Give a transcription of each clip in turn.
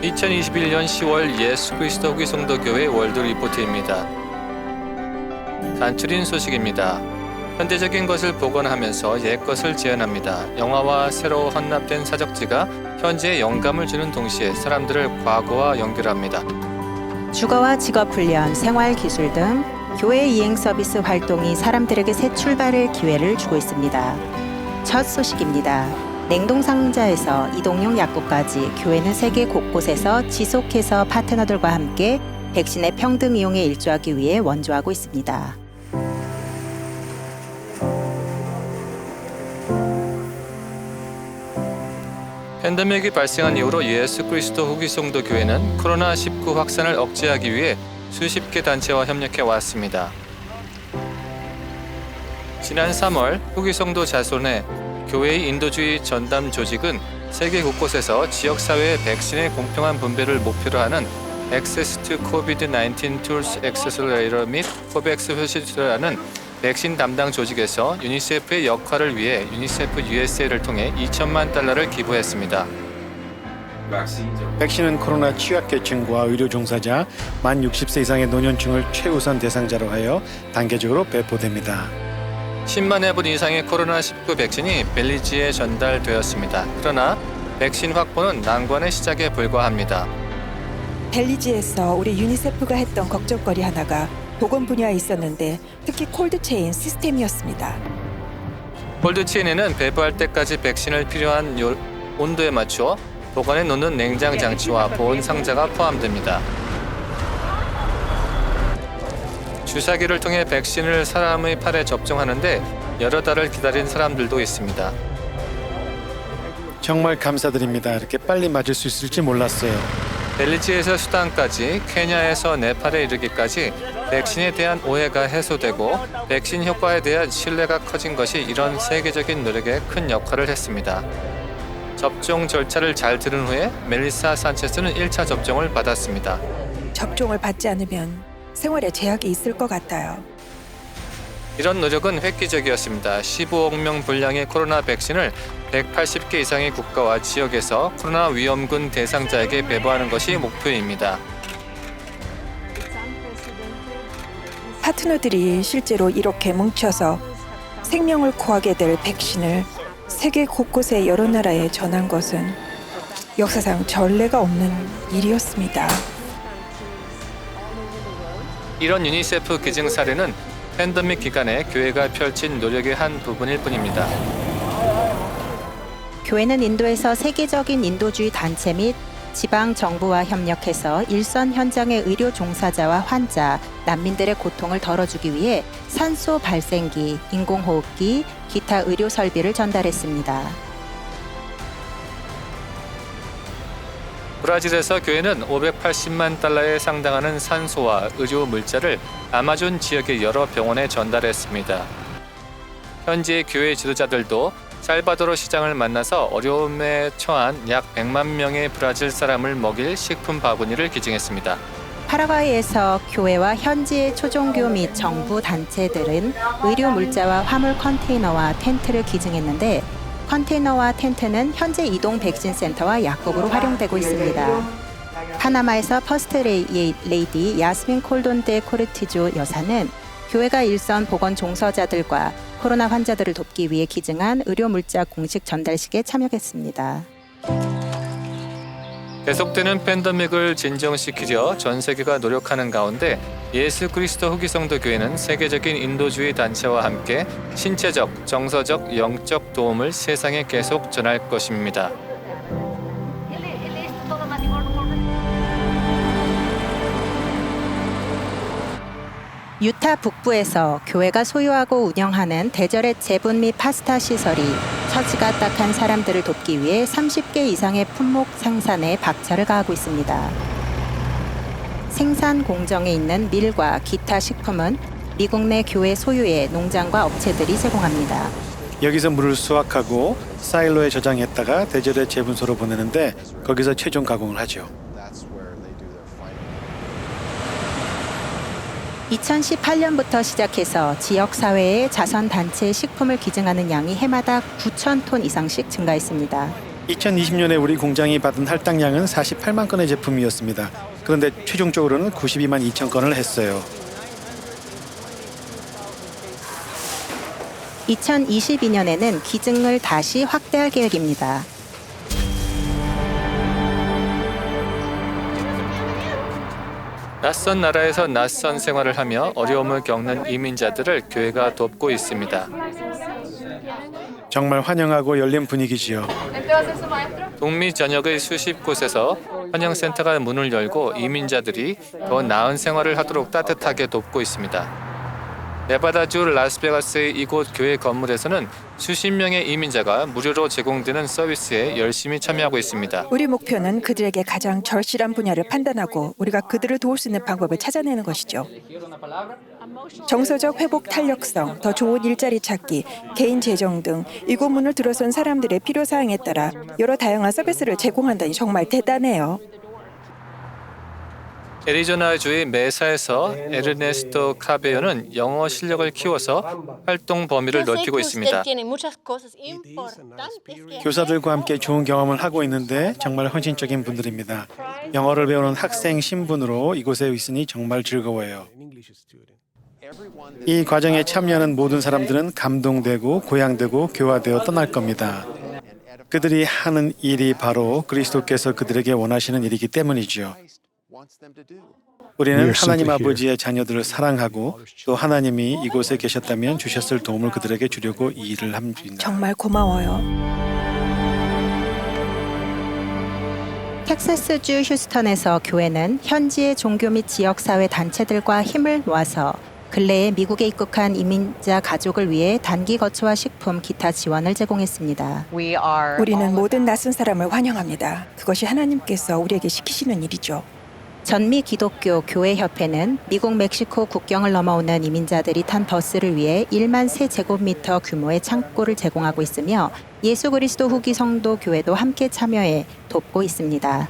(2021년 10월) 예수 그리스도 후기 성도교회 월드 리포트입니다. 간추린 소식입니다. 현대적인 것을 복원하면서 옛것을 재현합니다. 영화와 새로 헌납된 사적지가 현재에 영감을 주는 동시에 사람들을 과거와 연결합니다. 주거와 직업 훈련, 생활 기술 등 교회 이행 서비스 활동이 사람들에게 새 출발의 기회를 주고 있습니다. 첫 소식입니다. 냉동 상자에서 이동용 약국까지 교회는 세계 곳곳에서 지속해서 파트너들과 함께 백신의 평등 이용에 일조하기 위해 원조하고 있습니다. 팬데믹이 발생한 이후로 예수 그리스도 후기 성도 교회는 코로나19 확산을 억제하기 위해 수십 개 단체와 협력해 왔습니다. 지난 3월 후기 성도 자손의 교회의 인도주의 전담 조직은 세계 곳곳에서 지역사회의 백신의 공평한 분배를 목표로 하는 Access to COVID-19 Tools Accelerator 및 코백스 표시라는 백신 담당 조직에서 유니세프의 역할을 위해 유니세프 USA를 통해 $2,000만 기부했습니다. 백신은 코로나 취약계층과 의료 종사자, 만 60세 이상의 노년층을 최우선 대상자로 하여 단계적으로 배포됩니다. 10만 회분 이상의 코로나19 백신이 벨리지에 전달되었습니다. 그러나 백신 확보는 난관의 시작에 불과합니다. 벨리지에서 우리 유니세프가 했던 걱정거리 하나가 보건 분야에 있었는데 특히 콜드체인 시스템이었습니다. 콜드체인에는 배부할 때까지 백신을 필요한 온도에 맞춰 보관해 놓는 냉장 장치와 보온 상자가 포함됩니다. 주사기를 통해 백신을 사람의 팔에 접종하는데 여러 달을 기다린 사람들도 있습니다. 정말 감사드립니다. 이렇게 빨리 맞을 수 있을지 몰랐어요. 벨리지에서 수단까지 케냐에서 네팔에 이르기까지 백신에 대한 오해가 해소되고 백신 효과에 대한 신뢰가 커진 것이 이런 세계적인 노력에 큰 역할을 했습니다. 접종 절차를 잘 들은 후에 멜리사 산체스는 1차 접종을 받았습니다. 접종을 받지 않으면 생활에 제약이 있을 것 같아요. 이런 노력은 획기적이었습니다. 15억 명 분량의 코로나 백신을 180개 이상의 국가와 지역에서 코로나 위험군 대상자에게 배부하는 것이 목표입니다. 파트너들이 실제로 이렇게 뭉쳐서 생명을 구하게 될 백신을 세계 곳곳의 여러 나라에 전한 것은 역사상 전례가 없는 일이었습니다. 이런 유니세프 기증 사례는 팬데믹 기간에 교회가 펼친 노력의 한 부분일 뿐입니다. 교회는 인도에서 세계적인 인도주의 단체 및 지방 정부와 협력해서 일선 현장의 의료 종사자와 환자, 난민들의 고통을 덜어주기 위해 산소 발생기, 인공호흡기, 기타 의료 설비를 전달했습니다. 브라질에서 교회는 580만 달러에 상당하는 산소와 의료 물자를 아마존 지역의 여러 병원에 전달했습니다. 현지의 교회 지도자들도 살바도르 시장을 만나서 어려움에 처한 약 100만 명의 브라질 사람을 먹일 식품 바구니를 기증했습니다. 파라과이에서 교회와 현지의 초종교 및 정부 단체들은 의료 물자와 화물 컨테이너와 텐트를 기증했는데 컨테이너와 텐트는 현재 이동 백신 센터와 약국으로 활용되고 있습니다. 파나마에서 퍼스트 레이디 야스민 콜돈데 코르티조 여사는 교회가 일선 보건 종사자들과 코로나 환자들을 돕기 위해 기증한 의료 물자 공식 전달식에 참여했습니다. 계속되는 팬데믹을 진정시키려 전 세계가 노력하는 가운데 예수 그리스도 후기 성도 교회는 세계적인 인도주의 단체와 함께 신체적, 정서적, 영적 도움을 세상에 계속 전할 것입니다. 유타 북부에서 교회가 소유하고 운영하는 대절의 제분 및 파스타 시설이 처지가 딱한 사람들을 돕기 위해 30개 이상의 품목 생산에 박차를 가하고 있습니다. 생산 공정에 있는 밀과 기타 식품은 미국 내 교회 소유의 농장과 업체들이 제공합니다. 여기서 물을 수확하고 사일로에 저장했다가 대절의 재분소로 보내는데 거기서 최종 가공을 하죠. 2018년부터 시작해서 지역사회의 자선단체에 식품을 기증하는 양이 해마다 9,000톤 이상씩 증가했습니다. 2020년에 우리 공장이 받은 할당량은 48만 건의 제품이었습니다. 그런데 최종적으로는 92만 2천 건을 했어요. 2022년에는 기증을 다시 확대할 계획입니다. 낯선 나라에서 낯선 생활을 하며 어려움을 겪는 이민자들을 교회가 돕고 있습니다. 정말 환영하고 열린 분위기지요. 북미 전역의 수십 곳에서 환영센터가 문을 열고 이민자들이 더 나은 생활을 하도록 따뜻하게 돕고 있습니다. 네바다주 라스베가스의 이곳 교회 건물에서는 수십 명의 이민자가 무료로 제공되는 서비스에 열심히 참여하고 있습니다. 우리 목표는 그들에게 가장 절실한 분야를 판단하고 우리가 그들을 도울 수 있는 방법을 찾아내는 것이죠. 정서적 회복 탄력성, 더 좋은 일자리 찾기, 개인 재정 등 이곳 문을 들어선 사람들의 필요사항에 따라 여러 다양한 서비스를 제공한다니 정말 대단해요. 애리조나주의 메사에서 에르네스토 카베요는 영어 실력을 키워서 활동 범위를 넓히고 있습니다. 교사들과 함께 좋은 경험을 하고 있는데 정말 헌신적인 분들입니다. 영어를 배우는 학생 신분으로 이곳에 있으니 정말 즐거워요. 이 과정에 참여하는 모든 사람들은 감동되고 고향되고 교화되어 떠날 겁니다. 그들이 하는 일이 바로 그리스도께서 그들에게 원하시는 일이기 때문이죠. 우리는 하나님 아버지의 자녀들을 사랑하고 또 하나님이 이곳에 계셨다면 주셨을 도움을 그들에게 주려고 이 일을 합니다. 정말 고마워요. 텍사스주 휴스턴에서 교회는 현지의 종교 및 지역사회 단체들과 힘을 모아서 근래에 미국에 입국한 이민자 가족을 위해 단기 거처와 식품, 기타 지원을 제공했습니다. 우리는 모든 낯선 사람을 환영합니다. 그것이 하나님께서 우리에게 시키시는 일이죠. 전미 기독교 교회협회는 미국 멕시코 국경을 넘어오는 이민자들이 탄 버스를 위해 1만 세제곱미터 규모의 창고를 제공하고 있으며 예수 그리스도 후기 성도 교회도 함께 참여해 돕고 있습니다.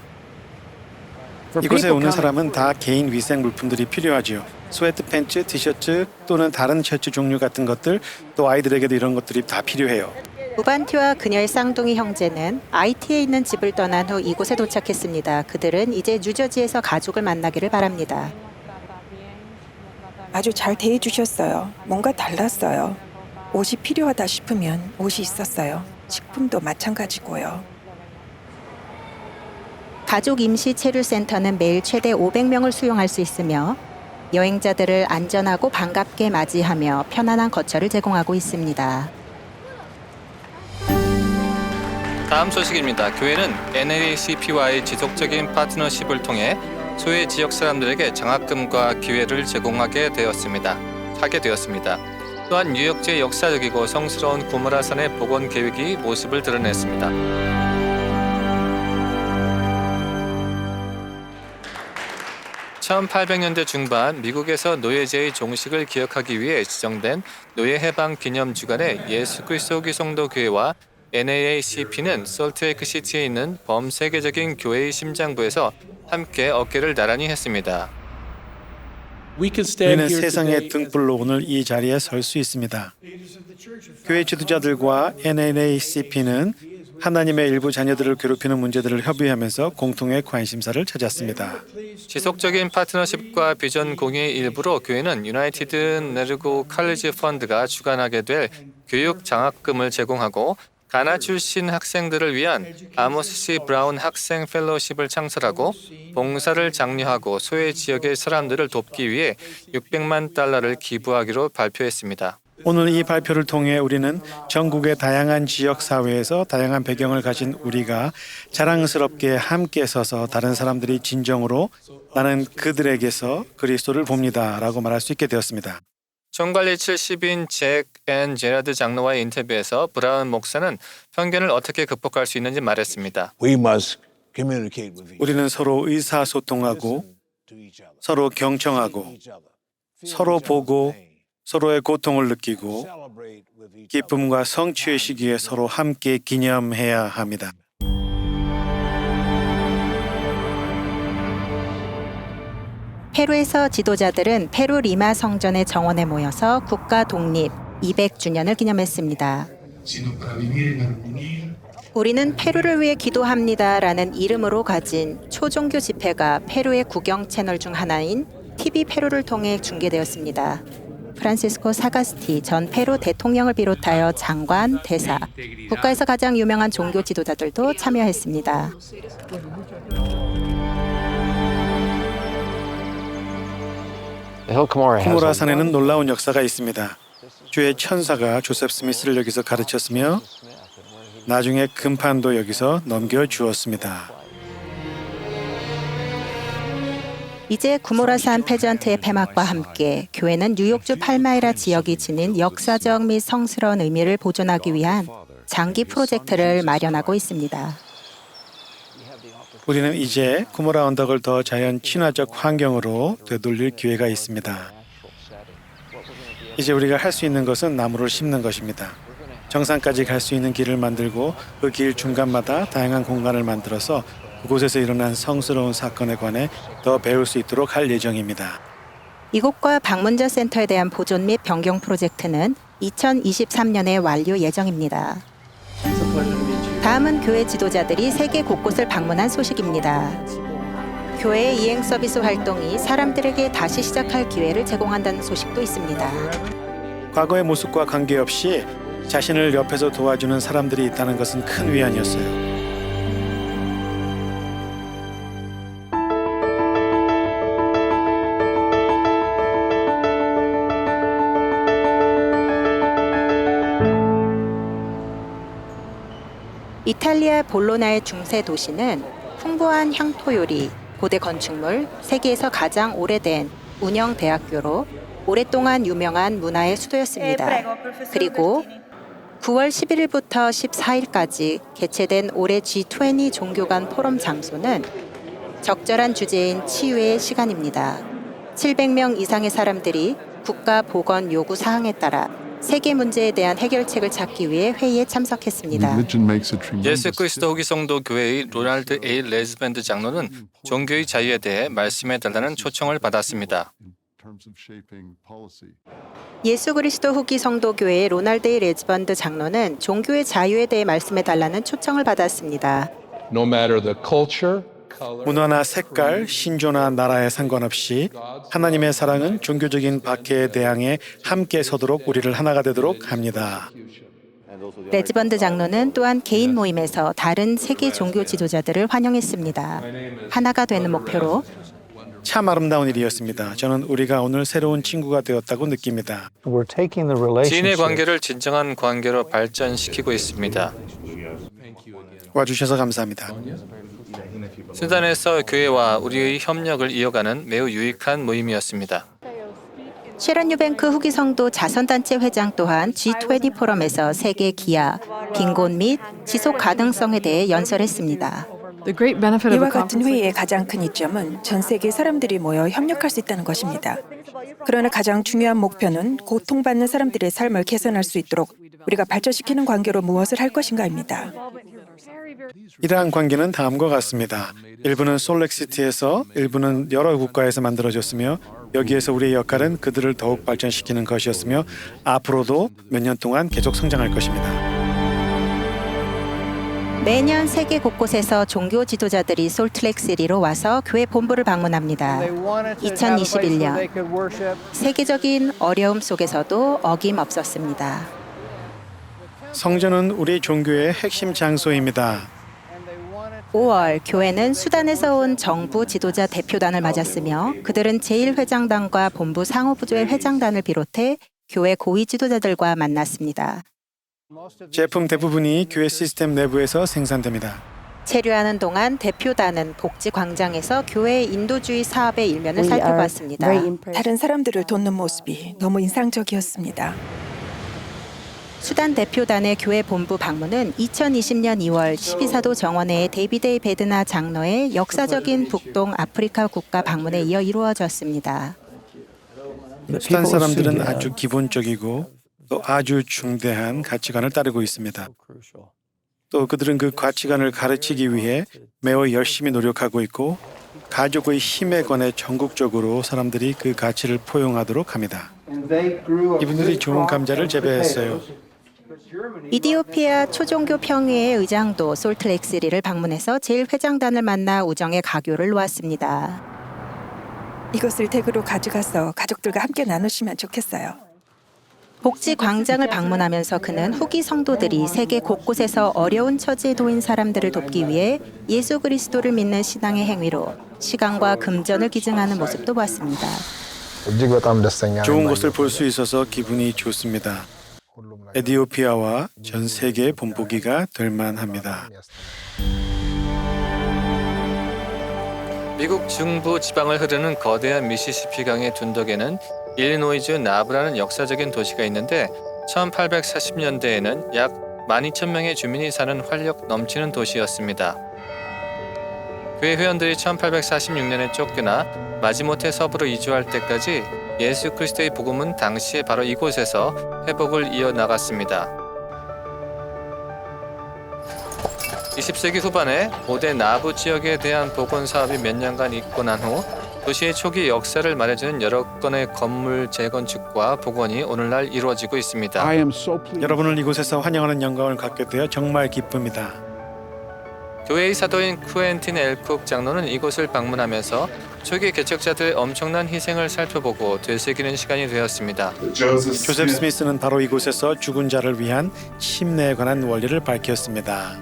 이곳에 오는 사람은 다 개인 위생 물품들이 필요하죠. 스웨트 팬츠, 티셔츠 또는 다른 셔츠 종류 같은 것들, 또 아이들에게도 이런 것들이 다 필요해요. 우반티와 그녀의 쌍둥이 형제는 IT에 있는 집을 떠난 후 이곳에 도착했습니다. 그들은 이제 뉴저지에서 가족을 만나기를 바랍니다. 아주 잘 대해주셨어요. 뭔가 달랐어요. 옷이 필요하다 싶으면 옷이 있었어요. 식품도 마찬가지고요. 가족 임시 체류센터는 매일 최대 500명을 수용할 수 있으며 여행자들을 안전하고 반갑게 맞이하며 편안한 거처를 제공하고 있습니다. 다음 소식입니다. 교회는 NAACP와의 지속적인 파트너십을 통해 소외 지역 사람들에게 장학금과 기회를 제공하게 되었습니다. 또한 뉴욕주의 역사적이고 성스러운 구무라산의 복원 계획이 모습을 드러냈습니다. (1800년대) 중반 미국에서 노예제의 종식을 기억하기 위해 지정된 노예 해방 기념 주간에 예수 그리스도 성도 교회와 NAACP는 솔트레이크시티에 있는 범세계적인 교회의 심장부에서 함께 어깨를 나란히 했습니다. 우리는 세상의 등불로 오늘 이 자리에 설 수 있습니다. 교회 지도자들과 NAACP는 하나님의 일부 자녀들을 괴롭히는 문제들을 협의하면서 공통의 관심사를 찾았습니다. 지속적인 파트너십과 비전 공유의 일부로 교회는 유나이티드 네르고 칼리지 펀드가 주관하게 될 교육 장학금을 제공하고 가나 출신 학생들을 위한 아모스 C. 브라운 학생 펠로우십을 창설하고 봉사를 장려하고 소외 지역의 사람들을 돕기 위해 $600만 기부하기로 발표했습니다. 오늘 이 발표를 통해 우리는 전국의 다양한 지역 사회에서 다양한 배경을 가진 우리가 자랑스럽게 함께 서서 다른 사람들이 진정으로 나는 그들에게서 그리스도를 봅니다 라고 말할 수 있게 되었습니다. 총관리 70인 잭 앤 제라드 장로와의 인터뷰에서 브라운 목사는 편견을 어떻게 극복할 수 있는지 말했습니다. 우리는 서로 의사소통하고 서로 경청하고 서로 보고 서로의 고통을 느끼고 기쁨과 성취의 시기에 서로 함께 기념해야 합니다. 페루에서 지도자들은 페루 리마 성전의 정원에 모여서 국가 독립 200주년을 기념했습니다. 우리는 페루를 위해 기도합니다라는 이름으로 가진 초종교 집회가 페루의 국영 채널 중 하나인 TV 페루를 통해 중계되었습니다. 프란시스코 사가스티 전 페루 대통령을 비롯하여 장관, 대사, 국가에서 가장 유명한 종교 지도자들도 참여했습니다. 쿠모라 산에는 놀라운 역사가 있습니다. 주의 천사가 조셉 스미스를 여기서 가르쳤으며 나중에 금판도 여기서 넘겨주었습니다. 이제 구모라산 패전트의 폐막과 함께 교회는 뉴욕주 팔마이라 지역이 지닌 역사적 및 성스러운 의미를 보존하기 위한 장기 프로젝트를 마련하고 있습니다. 우리는 이제 쿠모라 언덕을 더 자연 친화적 환경으로 되돌릴 기회가 있습니다. 이제 우리가 할 수 있는 것은 나무를 심는 것입니다. 정상까지 갈 수 있는 길을 만들고 그 길 중간마다 다양한 공간을 만들어서 그곳에서 일어난 성스러운 사건에 관해 더 배울 수 있도록 할 예정입니다. 이곳과 방문자 센터에 대한 보존 및 변경 프로젝트는 2023년에 완료 예정입니다. 다음은 교회 지도자들이 세계 곳곳을 방문한 소식입니다. 교회의 이행 서비스 활동이 사람들에게 다시 시작할 기회를 제공한다는 소식도 있습니다. 과거의 모습과 관계없이 자신을 옆에서 도와주는 사람들이 있다는 것은 큰 위안이었어요. 이탈리아 볼로나의 중세 도시는 풍부한 향토 요리, 고대 건축물, 세계에서 가장 오래된 운영 대학교로 오랫동안 유명한 문화의 수도였습니다. 그리고 9월 11일부터 14일까지 개최된 올해 G20 종교 간 포럼 장소는 적절한 주제인 치유의 시간입니다. 700명 이상의 사람들이 국가 보건 요구 사항에 따라 세계 문제에 대한 해결책을 찾기 위해 회의에 참석했습니다. 예수 그리스도 후기 성도 교회의 로날드 A. 레즈밴드 장로는 종교의 자유에 대해 말씀해달라는 초청을 받았습니다. 예수 그리스도 후기 성도 교회의 로날드 A. 레즈밴드 장로는 종교의 자유에 대해 말씀해달라는 초청을 받았습니다. No matter the culture, 문화나 색깔, 신조나 나라에 상관없이 하나님의 사랑은 종교적인 박해에 대항해 함께 서도록 우리를 하나가 되도록 합니다. 레즈밴드 장로는 또한 개인 모임에서 다른 세계 종교 지도자들을 환영했습니다. 하나가 되는 목표로 참 아름다운 일이었습니다. 저는 우리가 오늘 새로운 친구가 되었다고 느낍니다. 지인의 관계를 진정한 관계로 발전시키고 있습니다. 와주셔서 감사합니다. 수단에서 교회와 우리의 협력을 이어가는 매우 유익한 모임이었습니다. 쉐런 유뱅크 후기 성도 자선단체 회장 또한 G20 포럼에서 세계 기아, 빈곤 및 지속 가능성에 대해 연설했습니다. 이와 같은 회의의 가장 큰 이점은 전 세계 사람들이 모여 협력할 수 있다는 것입니다. 그러나 가장 중요한 목표는 고통받는 사람들의 삶을 개선할 수 있도록 우리가 발전시키는 관계로 무엇을 할 것인가입니다. 이러한 관계는 다음과 같습니다. 일부는 솔렉시티에서, 일부는 여러 국가에서 만들어졌으며 여기에서 우리의 역할은 그들을 더욱 발전시키는 것이었으며 앞으로도 몇 년 동안 계속 성장할 것입니다. 매년 세계 곳곳에서 종교 지도자들이 솔트레이크시티로 와서 교회 본부를 방문합니다. 2021년 세계적인 어려움 속에서도 어김없었습니다. 성전은 우리 종교의 핵심 장소입니다. 5월 교회는 수단에서 온 정부 지도자 대표단을 맞았으며 그들은 제1회장단과 본부 상호부조의 회장단을 비롯해 교회 고위 지도자들과 만났습니다. 제품 대부분이 교회 시스템 내부에서 생산됩니다. 체류하는 동안 대표단은 복지 광장에서 교회의 인도주의 사업의 일면을 살펴봤습니다. 다른 사람들을 돕는 모습이 너무 인상적이었습니다. 수단 대표단의 교회 본부 방문은 2020년 2월 12사도 정원회의 데이비드 A. 베드나 장로의 역사적인 북동 아프리카 국가 방문에 이어 이루어졌습니다. 수단 사람들은 아주 기본적이고 또 아주 중대한 가치관을 따르고 있습니다. 또 그들은 그 가치관을 가르치기 위해 매우 열심히 노력하고 있고 가족의 힘에 관해 전국적으로 사람들이 그 가치를 포용하도록 합니다. 이분들이 좋은 감자를 재배했어요. 이디오피아 초종교 평의회 의장도 솔트레이크시티를 방문해서 제1회장단을 만나 우정의 가교를 놓았습니다. 이것을 댁으로 가져가서 가족들과 함께 나누시면 좋겠어요. 복지 광장을 방문하면서 그는 후기 성도들이 세계 곳곳에서 어려운 처지에 놓인 사람들을 돕기 위해 예수 그리스도를 믿는 신앙의 행위로 시간과 금전을 기증하는 모습도 봤습니다. 좋은 것을 볼 수 있어서 기분이 좋습니다. 에티오피아와 전 세계의 본보기가 될 만합니다. 미국 중부 지방을 흐르는 거대한 미시시피 강의 둔덕에는 일리노이주 나브라는 역사적인 도시가 있는데 1840년대에는 약 12,000명의 주민이 사는 활력 넘치는 도시였습니다. 교회 회원들이 1846년에 쫓겨나 마지못해 서부로 이주할 때까지 예수 그리스도의 복음은 당시에 바로 이곳에서 회복을 이어나갔습니다. 20세기 후반에 고대 나부 지역에 대한 복원 사업이 몇 년간 있고 난 후 도시의 초기 역사를 말해주는 여러 건의 건물 재건축과 복원이 오늘날 이루어지고 있습니다. 여러분을 이곳에서 환영하는 영광을 갖게 되어 정말 기쁩니다. 교회의 사도인 쿠엔틴 엘쿡 장로는 이곳을 방문하면서 초기 개척자들의 엄청난 희생을 살펴보고 되새기는 시간이 되었습니다. 조셉 스미스는 바로 이곳에서 죽은 자를 위한 침례에 관한 원리를 밝혔습니다.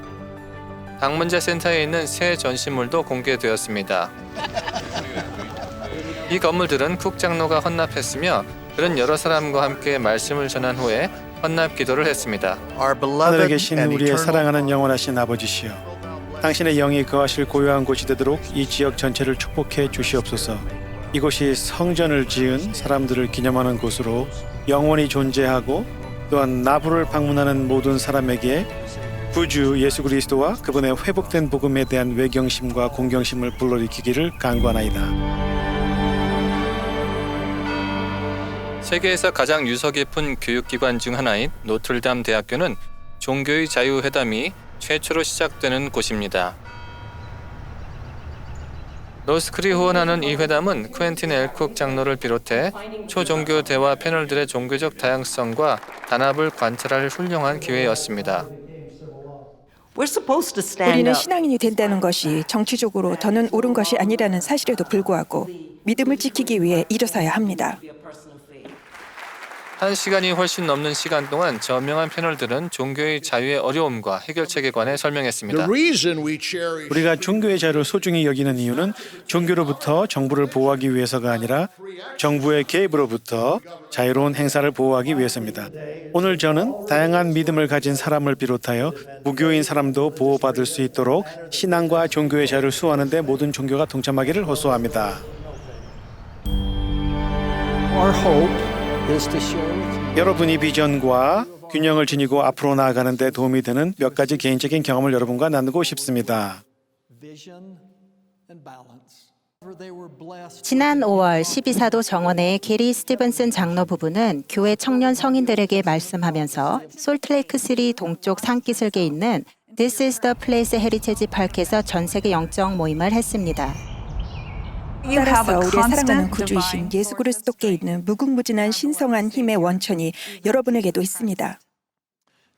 방문자 센터에 있는 새 전시물도 공개되었습니다. 이 건물들은 쿡 장로가 헌납했으며 그는 여러 사람과 함께 말씀을 전한 후에 헌납 기도를 했습니다. 하늘에 계신 우리의 사랑하는 영원하신 아버지시여, 당신의 영이 거하실 고요한 곳이 되도록 이 지역 전체를 축복해 주시옵소서. 이곳이 성전을 지은 사람들을 기념하는 곳으로 영원히 존재하고 또한 나부를 방문하는 모든 사람에게 구주 예수 그리스도와 그분의 회복된 복음에 대한 외경심과 공경심을 불러일으키기를 간구하나이다. 세계에서 가장 유서 깊은 교육기관 중 하나인 노틀담 대학교는 종교의 자유회담이 최초로 시작되는 곳입니다. 로스쿨이 후원하는 이 회담은 쿠엔틴 엘쿡 장로를 비롯해 초종교 대화 패널들의 종교적 다양성과 단합을 관찰할 훌륭한 기회였습니다. 우리는 신앙인이 된다는 것이 정치적으로 더는 옳은 것이 아니라는 사실에도 불구하고 믿음을 지키기 위해 일어서야 합니다. 1시간이 훨씬 넘는 시간 동안 저명한 패널들은 종교의 자유의 어려움과 해결책에 관해 설명했습니다. 우리가 종교의 자유를 소중히 여기는 이유는 종교로부터 정부를 보호하기 위해서가 아니라 정부의 개입으로부터 자유로운 행사를 보호하기 위해서입니다. 오늘 저는 다양한 믿음을 가진 사람을 비롯하여 무교인 사람도 보호받을 수 있도록 신앙과 종교의 자유를 수호하는 데 모든 종교가 동참하기를 호소합니다. 여러분이 비전과 균형을 지니고 앞으로 나아가는 데 도움이 되는 몇 가지 개인적인 경험을 여러분과 나누고 싶습니다. 지난 5월 12사도 정원의 게리 스티븐슨 장로 부부는 교회 청년 성인들에게 말씀하면서 솔트레이크시티 동쪽 산기슭에 있는 This is the Place 헤리테지 파크에서 전 세계 영적 모임을 했습니다. 따라서 우리의 사랑하는 구주이신 예수 그리스도께 있는 무궁무진한 신성한 힘의 원천이 여러분에게도 있습니다.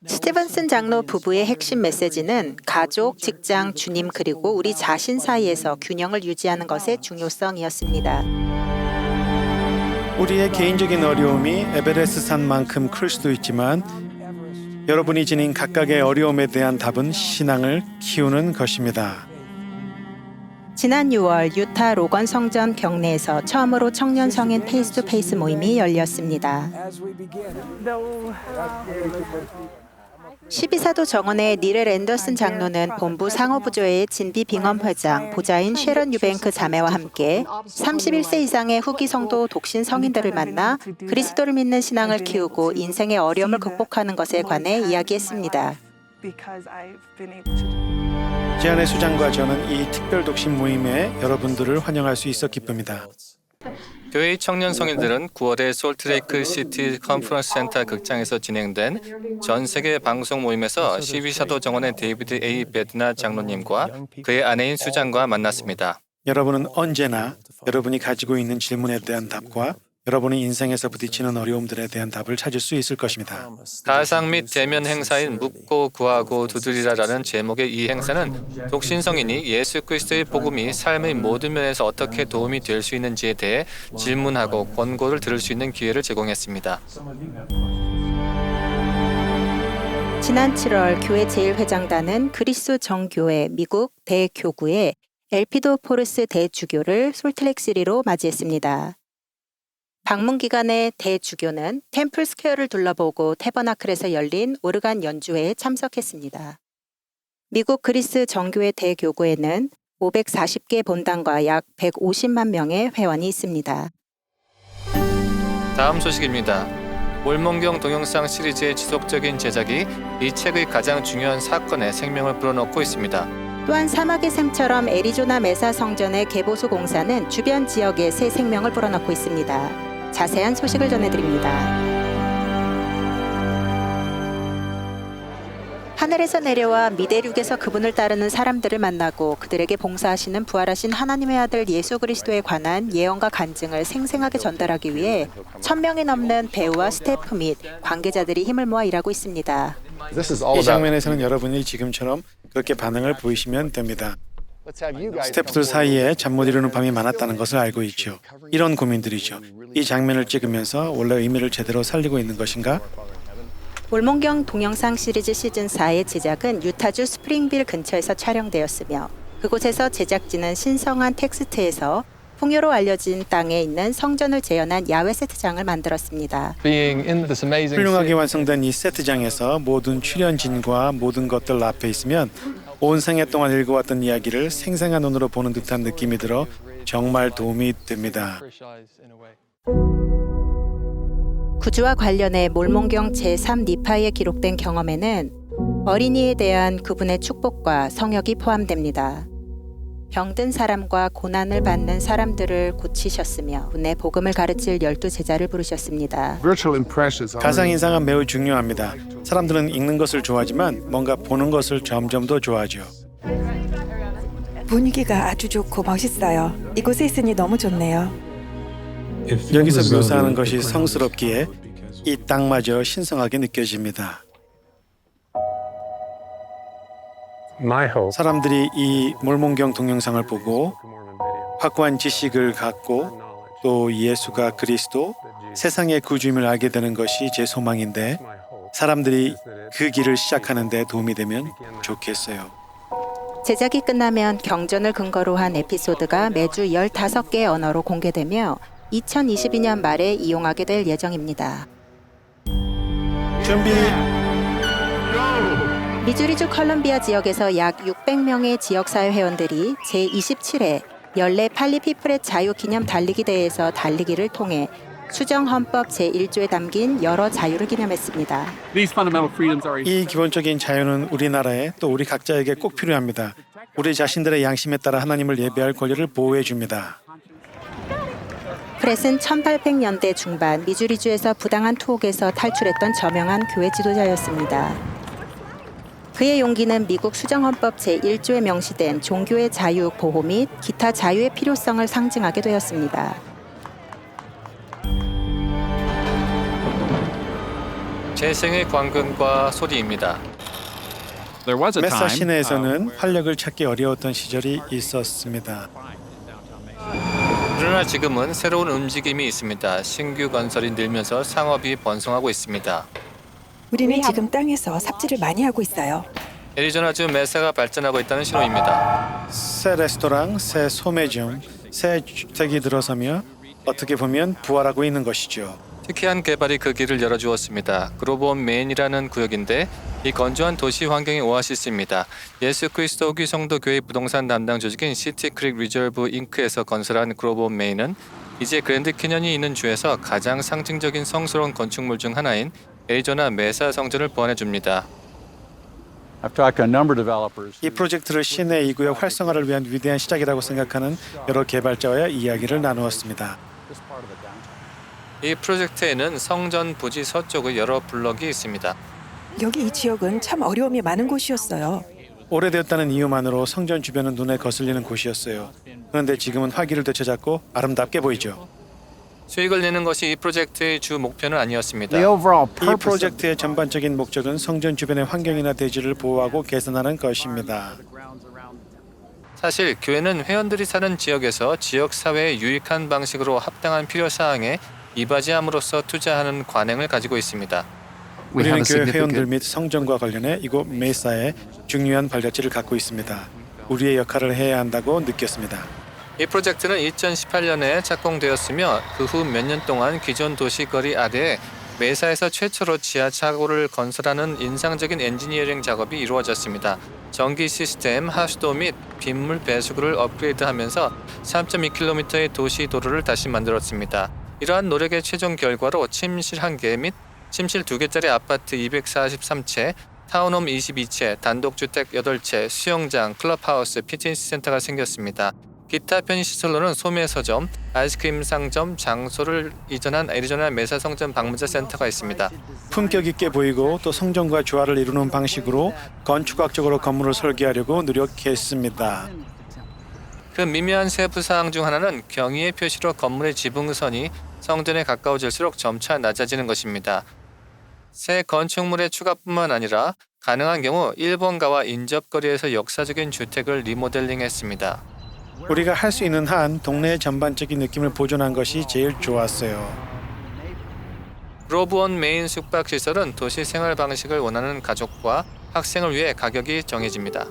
스티븐슨 장로 부부의 핵심 메시지는 가족, 직장, 주님 그리고 우리 자신 사이에서 균형을 유지하는 것의 중요성이었습니다. 우리의 개인적인 어려움이 에베레스트 산만큼 클 수도 있지만 여러분이 지닌 각각의 어려움에 대한 답은 신앙을 키우는 것입니다. 지난 6월 유타 로건 성전 경내에서 처음으로 청년 성인 페이스2페이스 모임이 열렸습니다. 12사도 정원의 니렐 앤더슨 장로는 본부 상호부조의 진비 빙엄 회장, 보좌인 쉐런 유뱅크 자매와 함께 31세 이상의 후기 성도 독신 성인들을 만나 그리스도를 믿는 신앙을 키우고 인생의 어려움을 극복하는 것에 관해 이야기했습니다. 지안의 수장과 저는 이 특별 독신 모임에 여러분들을 환영할 수 있어 기쁩니다. 교회의 청년 성인들은 9월에 솔트레이크 시티 컨퍼런스 센터 극장에서 진행된 전 세계 방송 모임에서 12사도 정원의 데이비드 A. 베드나 장로님과 그의 아내인 수장과 만났습니다. 여러분은 언제나 여러분이 가지고 있는 질문에 대한 답과 여러분이 인생에서 부딪히는 어려움들에 대한 답을 찾을 수 있을 것입니다. 가상 및 대면 행사인 묻고 구하고 두드리라라는 제목의 이 행사는 독신성인이 예수 그리스도의 복음이 삶의 모든 면에서 어떻게 도움이 될 수 있는지에 대해 질문하고 권고를 들을 수 있는 기회를 제공했습니다. 지난 7월 교회 제1회장단은 그리스 정교회 미국 대교구의 엘피도 포르스 대주교를 솔트레이크시리로 맞이했습니다. 방문 기간에 대주교는 템플 스퀘어를 둘러보고 태버나클에서 열린 오르간 연주회에 참석했습니다. 미국 그리스 정교회 대교구에는 540개 본당과 약 150만 명의 회원이 있습니다. 다음 소식입니다. 몰몬경 동영상 시리즈의 지속적인 제작이 이 책의 가장 중요한 사건에 생명을 불어넣고 있습니다. 또한 사막의 샘처럼 애리조나 메사 성전의 개보수 공사는 주변 지역에 새 생명을 불어넣고 있습니다. 자세한 소식을 전해드립니다. 하늘에서 내려와 미대륙에서 그분을 따르는 사람들을 만나고 그들에게 봉사하시는 부활하신 하나님의 아들 예수 그리스도에 관한 예언과 간증을 생생하게 전달하기 위해 1,000명이 넘는 배우와 스태프 및 관계자들이 힘을 모아 일하고 있습니다. 이 장면에서는 여러분이 지금처럼 그렇게 반응을 보이시면 됩니다. 스태프들 사이에 잠 못 이루는 밤이 많았다는 것을 알고 있죠. 이런 고민들이죠. 이 장면을 찍으면서 원래 의미를 제대로 살리고 있는 것인가? 몰몬경 동영상 시리즈 시즌4의 제작은 유타주 스프링빌 근처에서 촬영되었으며 그곳에서 제작진은 신성한 텍스트에서 풍요로 알려진 땅에 있는 성전을 재현한 야외 세트장을 만들었습니다. 훌륭하게 완성된 이 세트장에서 모든 출연진과 모든 것들 앞에 있으면 온 생애 동안 읽어왔던 이야기를 생생한 눈으로 보는 듯한 느낌이 들어 정말 도움이 됩니다. 구주와 관련해 몰몬경 제3 니파이에 기록된 경험에는 어린이에 대한 그분의 축복과 성역이 포함됩니다. 병든 사람과 고난을 받는 사람들을 고치셨으며 그분의 복음을 가르칠 12제자를 부르셨습니다. 가상인상은 매우 중요합니다. 사람들은 읽는 것을 좋아하지만 뭔가 보는 것을 점점 더 좋아하죠. 분위기가 아주 좋고 멋있어요. 이곳에 있으니 너무 좋네요. 여기서 묘사하는 것이 성스럽기에 이 땅마저 신성하게 느껴집니다. 사람들이 이 몰몬경 동영상을 보고 확고한 지식을 갖고 또 예수가 그리스도, 세상의 구주임을 알게 되는 것이 제 소망인데 사람들이 그 길을 시작하는 데 도움이 되면 좋겠어요. 제작이 끝나면 경전을 근거로 한 에피소드가 매주 15개의 언어로 공개되며 2022년 말에 이용하게 될 예정입니다. 준비! 미주리주 컬럼비아 지역에서 약 600명의 지역사회 회원들이 제27회 연례 팔리피플의 자유기념 달리기 대회에서 달리기를 통해 수정헌법 제1조에 담긴 여러 자유를 기념했습니다. 이 기본적인 자유는 우리나라에 또 우리 각자에게 꼭 필요합니다. 우리 자신들의 양심에 따라 하나님을 예배할 권리를 보호해 줍니다. 프렛은 1800년대 중반 미주리주에서 부당한 투옥에서 탈출했던 저명한 교회 지도자였습니다. 그의 용기는 미국 수정헌법 제1조에 명시된 종교의 자유 보호 및 기타 자유의 필요성을 상징하게 되었습니다. 재생의 광근과 소리입니다. 메사 시내에서는 활력을 찾기 어려웠던 시절이 있었습니다. 그러나 지금은 새로운 움직임이 있습니다. 신규 건설이 늘면서 상업이 번성하고 있습니다. 우리는 지금 땅에서 삽질을 많이 하고 있어요. 애리조나주 메사가 발전하고 있다는 신호입니다. 새 레스토랑, 새 소매점, 새 주택이 들어서며 어떻게 보면 부활하고 있는 것이죠. 특이한 개발이 그 길을 열어주었습니다. 그로브온 메인이라는 구역인데 이 건조한 도시 환경의 오아시스입니다. 예수 그리스도 후기 성도 교회 부동산 담당 조직인 시티 크릭 리저브 잉크에서 건설한 그로브온 메인은 이제 그랜드 캐년이 있는 주에서 가장 상징적인 성스러운 건축물 중 하나인 애리조나 메사 성전을 보완해 줍니다. 이 프로젝트를 시내 2구역 활성화를 위한 위대한 시작이라고 생각하는 여러 개발자와 이야기를 나누었습니다. 이 프로젝트에는 성전 부지 서쪽의 여러 블럭이 있습니다. 여기 이 지역은 참 어려움이 많은 곳이었어요. 오래되었다는 이유만으로 성전 주변은 눈에 거슬리는 곳이었어요. 그런데 지금은 화기를 되찾았고 아름답게 보이죠. 수익을 내는 것이 이 프로젝트의 주 목표는 아니었습니다. 이 프로젝트의 전반적인 목적은 성전 주변의 환경이나 대지를 보호하고 개선하는 것입니다. 사실 교회는 회원들이 사는 지역에서 지역 사회에 유익한 방식으로 합당한 필요 사항에 이바지함으로써 투자하는 관행을 가지고 있습니다. 우리는 교회 회원들 및 성전과 관련해 이곳 메사에 중요한 발자취를 갖고 있습니다. 우리의 역할을 해야 한다고 느꼈습니다. 이 프로젝트는 2018년에 착공되었으며 그 후 몇 년 동안 기존 도시거리 아래에 메사에서 최초로 지하차고를 건설하는 인상적인 엔지니어링 작업이 이루어졌습니다. 전기 시스템, 하수도 및 빗물 배수구를 업그레이드하면서 3.2km의 도시 도로를 다시 만들었습니다. 이러한 노력의 최종 결과로 침실 1개 및 침실 2개짜리 아파트 243채, 타운홈 22채, 단독주택 8채, 수영장, 클럽하우스, 피트니스 센터가 생겼습니다. 기타 편의시설로는 소매 서점, 아이스크림 상점, 장소를 이전한 애리조나 메사 성전 방문자 센터가 있습니다. 품격 있게 보이고 또 성전과 조화를 이루는 방식으로 건축학적으로 건물을 설계하려고 노력했습니다. 그 미묘한 세부 사항 중 하나는 경의의 표시로 건물의 지붕선이 성전에 가까워질수록 점차 낮아지는 것입니다. 새 건축물의 추가뿐만 아니라 가능한 경우 일본가와 인접거리에서 역사적인 주택을 리모델링했습니다. 우리가 할 수 있는 한 동네의 전반적인 느낌을 보존한 것이 제일 좋았어요. 그로브원 메인 숙박시설은 도시 생활 방식을 원하는 가족과 학생을 위해 가격이 정해집니다.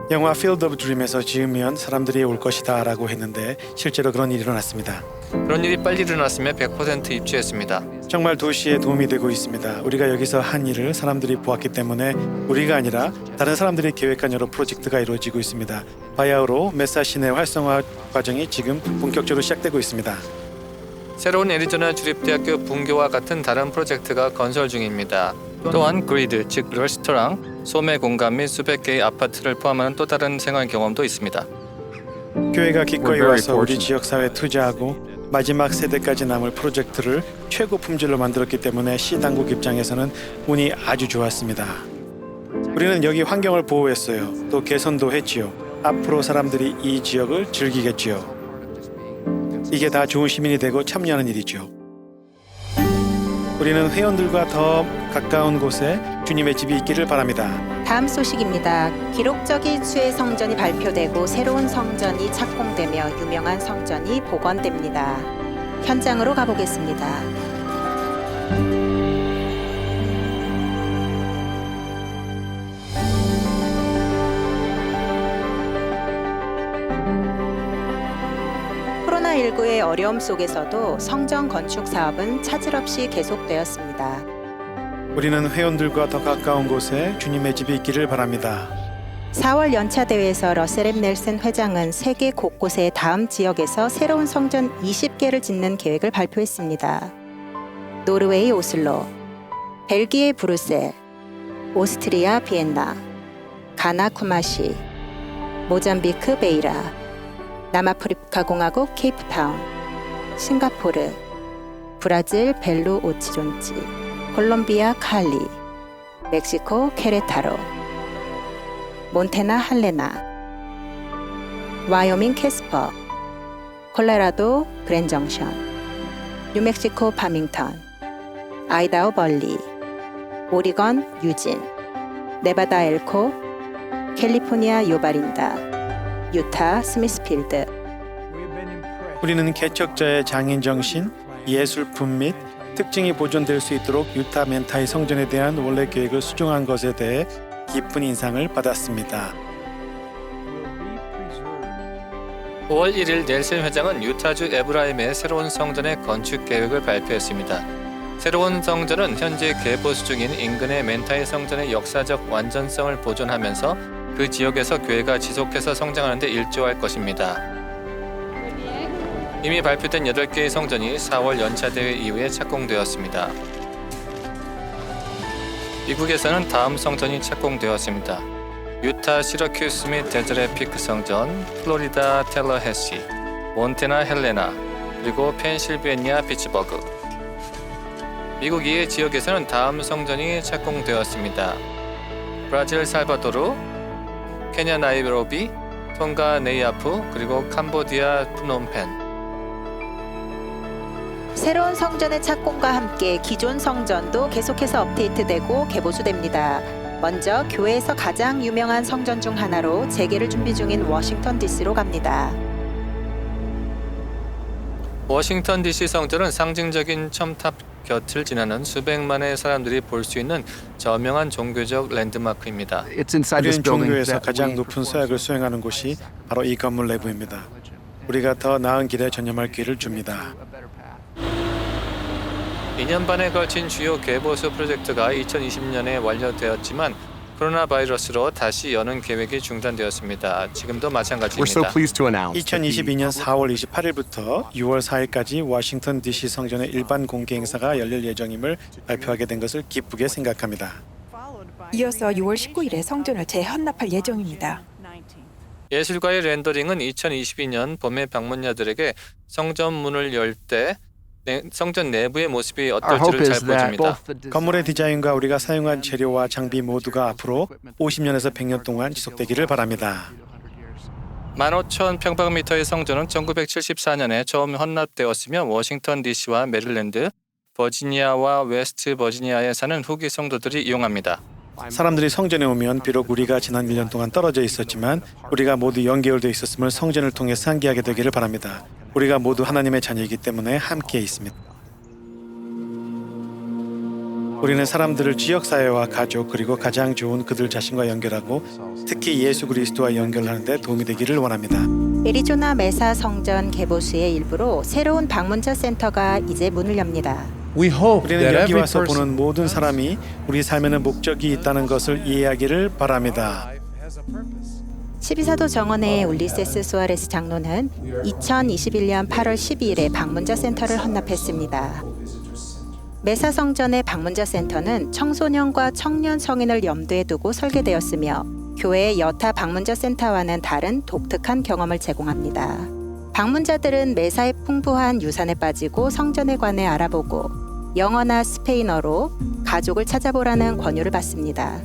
영화 필드 오브 드림에서 지으면 사람들이 올 것이다 라고 했는데 실제로 그런 일이 일어났습니다. 그런 일이 빨리 일어났으면 100% 입주했습니다. 정말 도시에 도움이 되고 있습니다. 우리가 여기서 한 일을 사람들이 보았기 때문에 우리가 아니라 다른 사람들이 계획한 여러 프로젝트가 이루어지고 있습니다. 바야흐로 메사 시내 활성화 과정이 지금 본격적으로 시작되고 있습니다. 새로운 애리조나 주립대학교 분교와 같은 다른 프로젝트가 건설 중입니다. 또한 그리드, 즉 레스토랑, 소매 공간 및 수백 개의 아파트를 포함하는 또 다른 생활 경험도 있습니다. 교회가 기꺼이 와서 우리 지역사회에 투자하고 마지막 세대까지 남을 프로젝트를 최고 품질로 만들었기 때문에 시 당국 입장에서는 운이 아주 좋았습니다. 우리는 여기 환경을 보호했어요. 또 개선도 했지요. 앞으로 사람들이 이 지역을 즐기겠지요. 이게 다 좋은 시민이 되고 참여하는 일이죠. 우리는 회원들과 더 가까운 곳에 주님의 집이 있기를 바랍니다. 다음 소식입니다. 기록적인 수의 성전이 발표되고 새로운 성전이 착공되며 유명한 성전이 복원됩니다. 현장으로 가보겠습니다. 코로나19의 어려움 속에서도 성전 건축 사업은 차질 없이 계속되었습니다. 우리는 회원들과 더 가까운 곳에 주님의 집이 있기를 바랍니다. 4월 연차 대회에서 러셀 M 넬슨 회장은 세계 곳곳의 다음 지역에서 새로운 성전 20개를 짓는 계획을 발표했습니다. 노르웨이 오슬로, 벨기에 브뤼셀, 오스트리아 비엔나, 가나 쿠마시, 모잠비크 베이라, 남아프리카 공화국 케이프타운, 싱가포르, 브라질 벨루 오치존치, 콜롬비아 칼리, 멕시코 케레타로, 몬테나 할레나, 와이오밍 캐스퍼, 콜로라도 그랜정션, 뉴멕시코 파밍턴, 아이다호 벌리, 오리건 유진, 네바다 엘코, 캘리포니아 요바린다, 유타 스미스필드. 우리는 개척자의 장인 정신, 예술품 및 특징이 보존될 수 있도록 유타 멘타이 성전에 대한 원래 계획을 수정한 것에 대해 깊은 인상을 받았습니다. 5월 1일 넬슨 회장은 유타주 에브라임의 새로운 성전의 건축 계획을 발표했습니다. 새로운 성전은 현재 개보수 중인 인근의 멘타이 성전의 역사적 완전성을 보존하면서 그 지역에서 교회가 지속해서 성장하는 데 일조할 것입니다. 이미 발표된 8개의 성전이 4월 연차 대회 이후에 착공되었습니다. 미국에서는 다음 성전이 착공되었습니다. 유타 시러큐스 및 데저렛 피크 성전, 플로리다 텔러헤시, 몬테나 헬레나, 그리고 펜실베니아 피츠버그. 미국 이외 지역에서는 다음 성전이 착공되었습니다. 브라질 살바도르, 케냐 나이로비, 톤가 네이아프, 그리고 캄보디아 프놈펜. 새로운 성전의 착공과 함께 기존 성전도 계속해서 업데이트되고 개보수됩니다. 먼저 교회에서 가장 유명한 성전 중 하나로 재개를 준비 중인 워싱턴 DC로 갑니다. 워싱턴 DC 성전은 상징적인 첨탑 곁을 지나는 수백만의 사람들이 볼 수 있는 저명한 종교적 랜드마크입니다. It's inside this 우리는 building 종교에서 that 가장 we 높은 propose 서약을 수행하는 곳이 바로 이 건물 내부입니다. 우리가 더 나은 길에 전념할 기회를 줍니다. 2년 반에 걸친 주요 개보수 프로젝트가 2020년에 완료되었지만 코로나 바이러스로 다시 여는 계획이 중단되었습니다. 지금도 We're so 마찬가지입니다. pleased to announce that the 2022년 4월 28일부터 6월 4일까지 워싱턴 DC 성전의 일반 공개 행사가 열릴 예정임을 발표하게 된 것을 기쁘게 생각합니다. 이어서 6월 19일에 성전을 재헌납할 예정입니다. 예술가의 렌더링은 2022년 봄에 방문자들에게 성전 문을 열 때 성전 내부의 모습이 Our hope 어떨지를 is 잘 that 보여줍니다. both the design 건물의 디자인과 우리가 사용한 재료와 장비 모두가 앞으로 50년에서 100년 동안 지속되기를 바랍니다. 15,000평방미터의 성전은 1974년에 처음 헌납되었으며 워싱턴 DC와 메릴랜드, 버지니아와 웨스트 버지니아에 사는 후기 성도들이 이용합니다. 사람들이 성전에 오면 비록 우리가 지난 1년 동안 떨어져 있었지만 우리가 모두 연결되어 있었음을 성전을 통해 상기하게 되기를 바랍니다. 우리가 모두 하나님의 자녀이기 때문에 함께 있습니다. 우리는 사람들을 지역사회와 가족 그리고 가장 좋은 그들 자신과 연결하고 특히 예수 그리스도와 연결하는 데 도움이 되기를 원합니다. 애리조나 메사 성전 개보수의 일부로 새로운 방문자 센터가 이제 문을 엽니다. We hope 우리는 that 여기 every 와서 person 보는 모든 사람이 우리 삶에는 목적이 있다는 것을 이해하기를 바랍니다. 12사도 정원의 울리세스 수아레스 장로는 2021년 8월 12일에 방문자 센터를 헌납했습니다. 메사 성전의 방문자 센터는 청소년과 청년 성인을 염두에 두고 설계되었으며 교회의 여타 방문자 센터와는 다른 독특한 경험을 제공합니다. 방문자들은 메사의 풍부한 유산에 빠지고 성전에 관해 알아보고 영어나 스페인어로 가족을 찾아보라는 권유를 받습니다.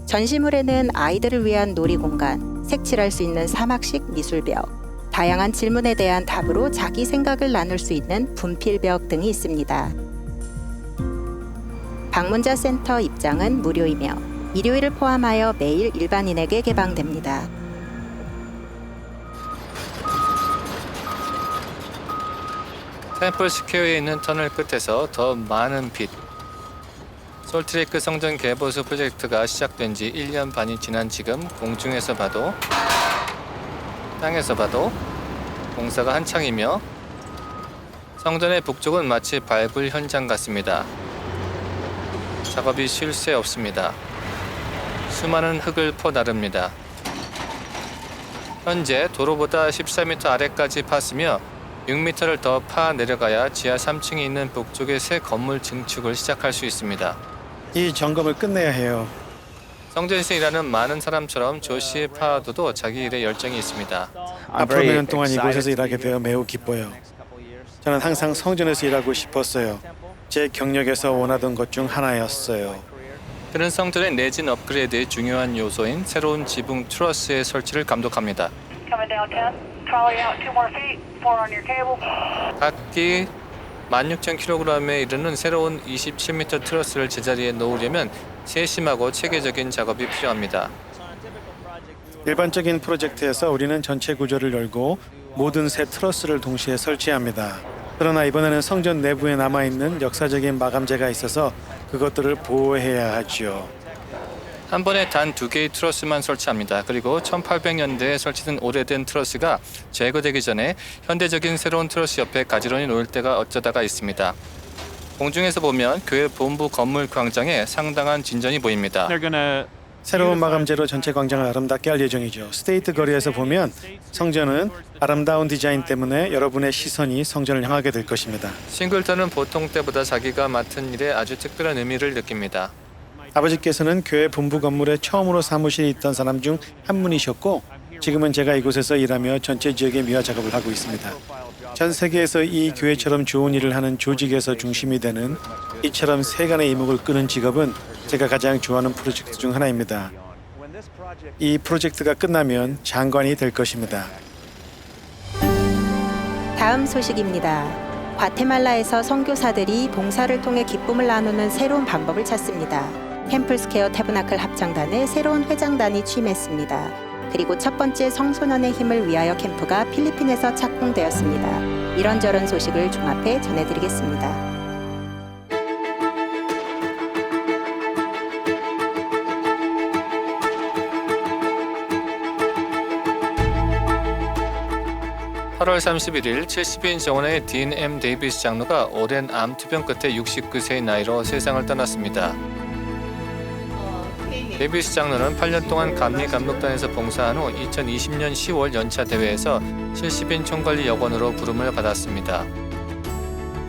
전시물에는 아이들을 위한 놀이공간, 색칠할 수 있는 사막식 미술벽, 다양한 질문에 대한 답으로 자기 생각을 나눌 수 있는 분필벽 등이 있습니다. 방문자 센터 입장은 무료이며 일요일을 포함하여 매일 일반인에게 개방됩니다. 템플 스퀘어에 있는 터널 끝에서 더 많은 빛. 솔트레이크 성전 개보수 프로젝트가 시작된 지 1년 반이 지난 지금 공중에서 봐도 땅에서 봐도 공사가 한창이며 성전의 북쪽은 마치 밟을 현장 같습니다. 작업이 쉴 새 없습니다. 수많은 흙을 퍼나릅니다. 현재 도로보다 14m 아래까지 팠으며 6m를 더 파 내려가야 지하 3층에 있는 북쪽의 새 건물 증축을 시작할 수 있습니다. 이 점검을 끝내야 해요. 성전에서 일하는 많은 사람처럼 조시 파하도도 자기 일에 열정이 있습니다. 앞으로 몇 년 동안 이곳에서 일하게 되어 매우 기뻐요. 저는 항상 성전에서 일하고 싶었어요. 제 경력에서 원하던 것 중 하나였어요. 그는 성전의 내진 업그레이드의 중요한 요소인 새로운 지붕 트러스의 설치를 감독합니다. 각기 16,000kg에 이르는 새로운 27m 트러스를 제자리에 놓으려면 세심하고 체계적인 작업이 필요합니다. 일반적인 프로젝트에서 우리는 전체 구조를 열고 모든 새 트러스를 동시에 설치합니다. 그러나 이번에는 성전 내부에 남아있는 역사적인 마감재가 있어서 그것들을 보호해야 하죠. 한 번에 단 2개의 트러스만 설치합니다. 그리고 1800년대에 설치된 오래된 트러스가 제거되기 전에 현대적인 새로운 트러스 옆에 가지런히 놓일 때가 어쩌다가 있습니다. 공중에서 보면 교회 본부 건물 광장에 상당한 진전이 보입니다. 새로운 마감재로 전체 광장을 아름답게 할 예정이죠. 스테이트 거리에서 보면 성전은 아름다운 디자인 때문에 여러분의 시선이 성전을 향하게 될 것입니다. 싱글턴은 보통 때보다 자기가 맡은 일에 아주 특별한 의미를 느낍니다. 아버지께서는 교회 본부 건물에 처음으로 사무실에 있던 사람 중 한 분이셨고 지금은 제가 이곳에서 일하며 전체 지역의 미화 작업을 하고 있습니다. 전 세계에서 이 교회처럼 좋은 일을 하는 조직에서 중심이 되는 이처럼 세간의 이목을 끄는 직업은 제가 가장 좋아하는 프로젝트 중 하나입니다. 이 프로젝트가 끝나면 장관이 될 것입니다. 다음 소식입니다. 과테말라에서 선교사들이 봉사를 통해 기쁨을 나누는 새로운 방법을 찾습니다. 템플스퀘어 태브나클 합창단에 새로운 회장단이 취임했습니다. 그리고 첫 번째 청소년의 힘을 위하여 캠프가 필리핀에서 착공되었습니다. 이런저런 소식을 종합해 전해드리겠습니다. (8월 31일) 70인 정원의 딘 M. 데이비스 장로가 오랜 암 투병 끝에 69세의 나이로 세상을 떠났습니다. 데이비스 장로는 8년 동안 감리감독단에서 봉사한 후 2020년 10월 연차 대회에서 70인 총관리 여관으로 부름을 받았습니다.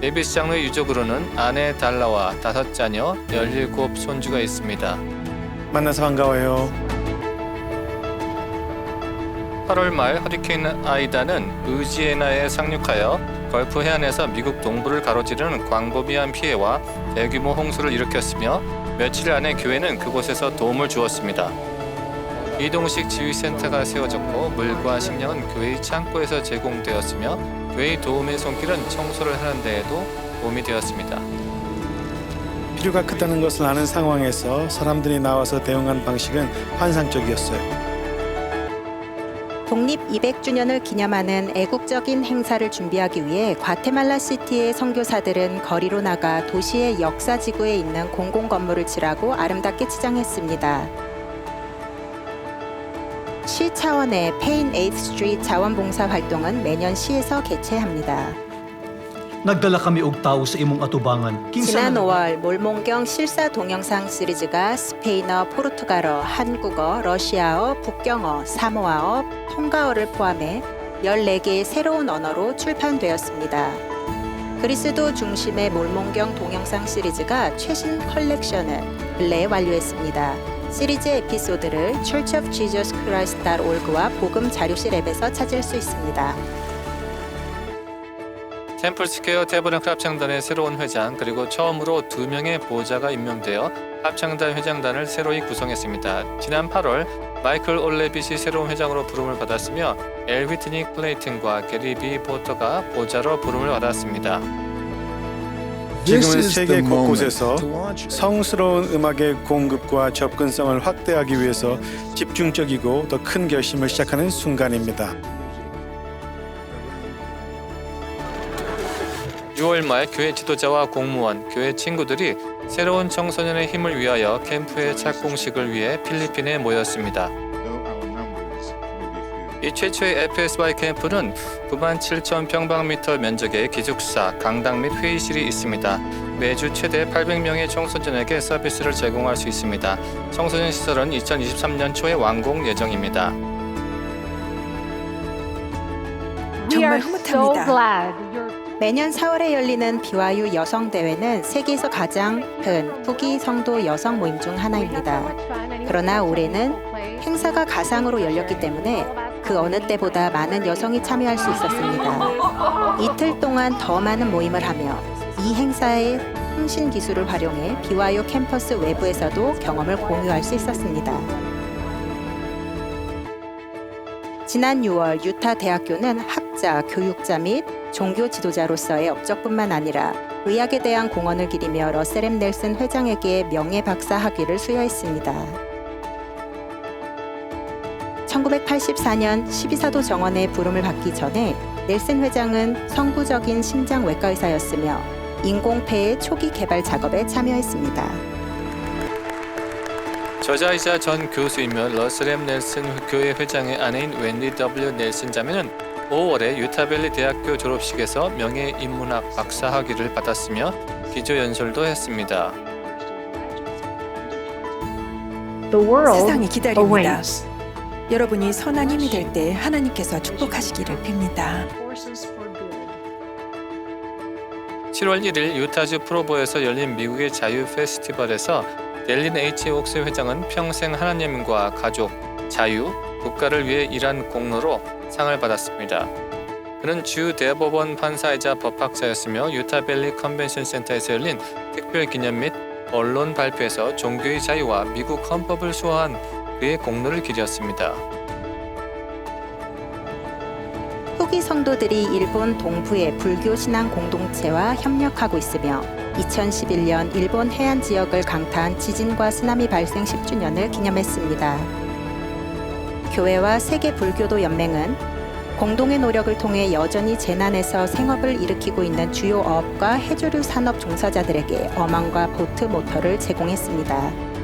데이비스 장로의 유족으로는 아내 달라와 5자녀, 17 손주가 있습니다. 만나서 반가워요. 8월 말 허리케인 아이다는 루이지애나에 상륙하여 걸프 해안에서 미국 동부를 가로지르는 광범위한 피해와 대규모 홍수를 일으켰으며 며칠 안에 교회는 그곳에서 도움을 주었습니다. 이동식 지휘센터가 세워졌고 물과 식량은 교회의 창고에서 제공되었으며 교회의 도움의 손길은 청소를 하는 데에도 도움이 되었습니다. 필요가 크다는 것을 아는 상황에서 사람들이 나와서 대응한 방식은 환상적이었어요. 독립 200주년을 기념하는 애국적인 행사를 준비하기 위해 과테말라 시티의 선교사들은 거리로 나가 도시의 역사지구에 있는 공공건물을 칠하고 아름답게 치장했습니다. 시 차원의 페인 8th 스트리트 자원봉사 활동은 매년 시에서 개최합니다. Nagdala kami og tao sa imong atubangan. 지난 5월 몰몬경 실사 동영상 시리즈가 스페인어, 포르투갈어, 한국어, 러시아어, 북경어, 사모아어, 통가어를 포함해 14개의 새로운 언어로 출판되었습니다. 그리스도 중심의 몰몬경 동영상 시리즈가 최신 컬렉션을 근래에 완료했습니다. 시리즈 에피소드를 churchofjesuschrist.org와 복음 자료실 앱에서 찾을 수 있습니다. 템플스퀘어 태버나클 합창단의 새로운 회장 그리고 처음으로 2명의 보좌가 임명되어 합창단 회장단을 새로이 구성했습니다. 지난 8월 마이클 올레빗이 새로운 회장으로 부름을 받았으며 엘 휘트니 클레이튼과 게리 비 포터가 보좌로 부름을 받았습니다. 지금은 세계 곳곳에서 성스러운 음악의 공급과 접근성을 확대하기 위해서 집중적이고 더 큰 결심을 시작하는 순간입니다. 6월 말 교회 지도자와 공무원, 교회 친구들이 새로운 청소년의 힘을 위하여 캠프의 착공식을 위해 필리핀에 모였습니다. 이 최초의 FSY 캠프는 97,000평방미터 면적의 기숙사, 강당 및 회의실이 있습니다. 매주 최대 800명의 청소년에게 서비스를 제공할 수 있습니다. 청소년 시설은 2023년 초에 완공 예정입니다. 정말 흐뭇합니다. 매년 4월에 열리는 BYU 여성대회는 세계에서 가장 큰 후기 성도 여성 모임 중 하나입니다. 그러나 올해는 행사가 가상으로 열렸기 때문에 그 어느 때보다 많은 여성이 참여할 수 있었습니다. 이틀 동안 더 많은 모임을 하며 이 행사의 통신 기술을 활용해 BYU 캠퍼스 외부에서도 경험을 공유할 수 있었습니다. 지난 6월 유타 대학교는 학자, 교육자 및 종교 지도자로서의 업적뿐만 아니라 의학에 대한 공헌을 기리며 러셀 M. 넬슨 회장에게 명예박사 학위를 수여했습니다. 1984년 12사도 정원의 부름을 받기 전에 넬슨 회장은 선구적인 심장외과 의사였으며 인공폐의 초기 개발 작업에 참여했습니다. 저자이자 전 교수이며 러셀 M. 넬슨 교회 회장의 아내인 웬디 W. 넬슨 자매는 5월에 유타밸리 대학교 졸업식에서 명예인문학 박사 학위를 받았으며 기조연설도 했습니다. 세상이 기다립니다. 여러분이 선한 힘이 될 때 하나님께서 축복하시기를 빕니다. 7월 1일 유타주 프로보에서 열린 미국의 자유 페스티벌에서 델린 H. 옥스 회장은 평생 하나님과 가족, 자유, 국가를 위해 일한 공로로 상을 받았습니다. 그는 주 대법원 판사이자 법학자였으며 유타밸리 컨벤션 센터에서 열린 특별 기념 및 언론 발표에서 종교의 자유와 미국 헌법을 수호한 그의 공로를 기렸습니다. 후기 후기 성도들이 일본 동부의 불교 신앙 공동체와 협력하고 있으며 2011년 일본 해안 지역을 강타한 지진과 쓰나미 발생 10주년을 기념했습니다. 교회와 세계 불교도 연맹은 공동의 노력을 통해 여전히 재난에서 생업을 일으키고 있는 주요 어업과 해조류 산업 종사자들에게 어망과 보트 모터를 제공했습니다.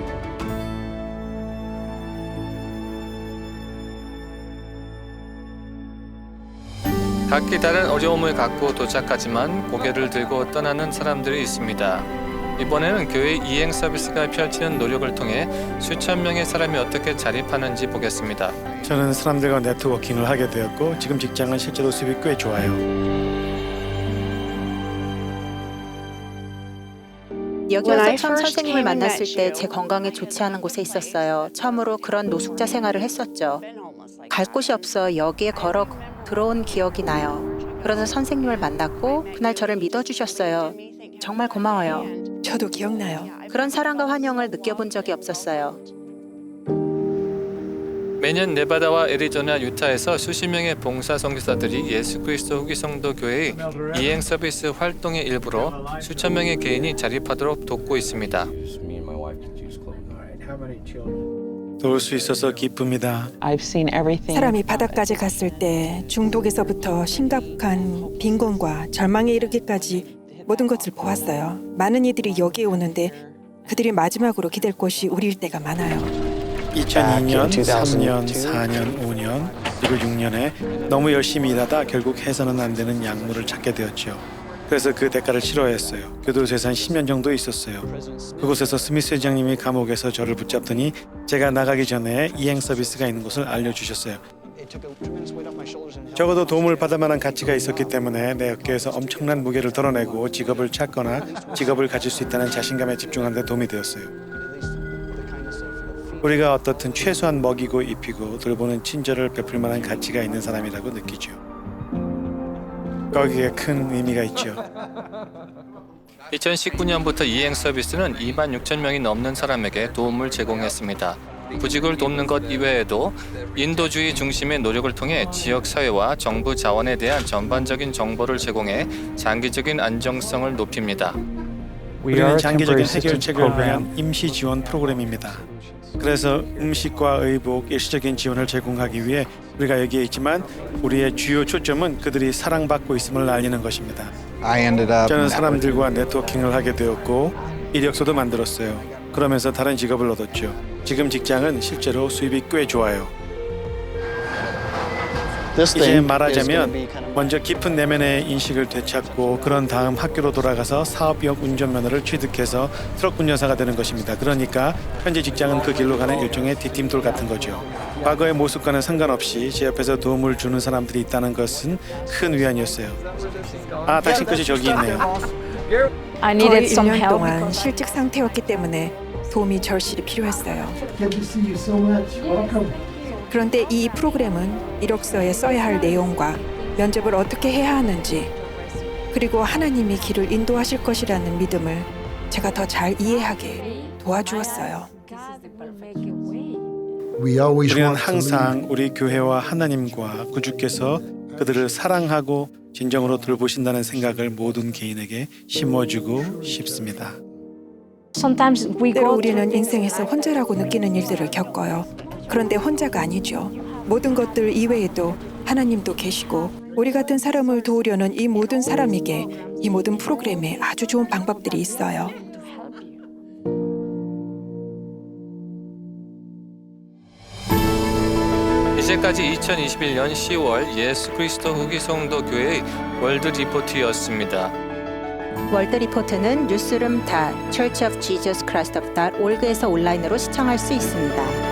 각기 다른 어려움을 갖고 도착하지만 고개를 들고 떠나는 사람들이 있습니다. 이번에는 교회 이행 서비스가 펼치는 노력을 통해 수천 명의 사람이 어떻게 자립하는지 보겠습니다. 저는 사람들과 네트워킹을 하게 되었고 지금 직장은 실제로 수입이 꽤 좋아요. 여기 와서 처음 선생님을 만났을 때 제 건강에 좋지 않은 곳에 있었어요. 처음으로 그런 노숙자 생활을 했었죠. 갈 곳이 없어 여기에 걸어 들어온 기억이 나요. 그러다 선생님을 만났고 그날 저를 믿어주셨어요. 정말 고마워요. 저도 기억나요. 그런 사랑과 환영을 느껴본 적이 없었어요. 매년 네바다와 애리조나, 유타에서 수십 명의 봉사 선교사들이 예수 그리스도 후기 성도 교회의 이행 서비스 활동의 일부로 수천 명의 개인이 자립하도록 돕고 있습니다. 도울 수 있어서 기쁩니다. 사람이 바닥까지 갔을 때 중독에서부터 심각한 빈곤과 절망에 이르기까지 모든 것을 보았어요. 많은 이들이 여기에 오는데 그들이 마지막으로 기댈 곳이 우리일 때가 많아요. 2002년, 3년, 4년, 5년, 그리고 6년에 너무 열심히 일하다 결국 해서는 안 되는 약물을 찾게 되었죠. 그래서 그 대가를 치러야 했어요. 교도소에서 한 10년 정도 있었어요. 그곳에서 스미스 회장님이 감옥에서 저를 붙잡더니 제가 나가기 전에 이행 서비스가 있는 곳을 알려주셨어요. 적어도 도움을 받을 만한 가치가 있었기 때문에 내 어깨에서 엄청난 무게를 덜어내고 직업을 찾거나 직업을 가질 수 있다는 자신감에 집중하는 데 도움이 되었어요. 우리가 어떻든 최소한 먹이고 입히고 돌보는 친절을 베풀 만한 가치가 있는 사람이라고 느끼죠. 거기에 큰 의미가 있죠. 2019년부터 이행 서비스는 2만 6천 명이 넘는 사람에게 도움을 제공했습니다. 구직을 돕는 것 이외에도 인도주의 중심의 노력을 통해 지역사회와 정부 자원에 대한 전반적인 정보를 제공해 장기적인 안정성을 높입니다. 우리는 장기적인 해결책을 위한 임시 지원 프로그램입니다. 그래서 음식과 의복, 일시적인 지원을 제공하기 위해 우리가 여기에 있지만 우리의 주요 초점은 그들이 사랑받고 있음을 알리는 것입니다. 저는 사람들과 네트워킹을 하게 되었고 이력서도 만들었어요. 그러면서 다른 직업을 얻었죠. 지금 직장은 실제로 수입이 꽤 좋아요. 이제 말하자면 먼저 깊은 내면의 인식을 되찾고 그런 다음 학교로 돌아가서 사업용 운전면허를 취득해서 트럭 운전사가 되는 것입니다. 그러니까 현재 직장은 그 길로 가는 일종의 디딤돌 같은 거죠. 과거의 모습과는 상관없이 제 옆에서 도움을 주는 사람들이 있다는 것은 큰 위안이었어요. 아, 당신 것이 저기 있네요. 거의 1년 동안 실직 상태였기 때문에 도움이 절실히 필요했어요. 그런데 이 프로그램은 이력서에 써야 할 내용과 면접을 어떻게 해야 하는지 그리고 하나님이 길을 인도하실 것이라는 믿음을 제가 더 잘 이해하게 도와주었어요. 우리는 항상 우리 교회와 하나님과 구주께서 그들을 사랑하고 진정으로 돌보신다는 생각을 모든 개인에게 심어주고 싶습니다. 때로 우리는 인생에서 혼자라고 느끼는 일들을 겪어요. 그런데 혼자가 아니죠. 모든 것들 이외에도 하나님도 계시고 우리 같은 사람을 도우려는 이 모든 사람에게 이 모든 프로그램에 아주 좋은 방법들이 있어요. 이제까지 2021년 10월 예수 그리스도 후기 성도 교회의 월드 리포트였습니다. 월드 리포트는 newsroom.churchofjesuschrist.org에서 온라인으로 시청할 수 있습니다.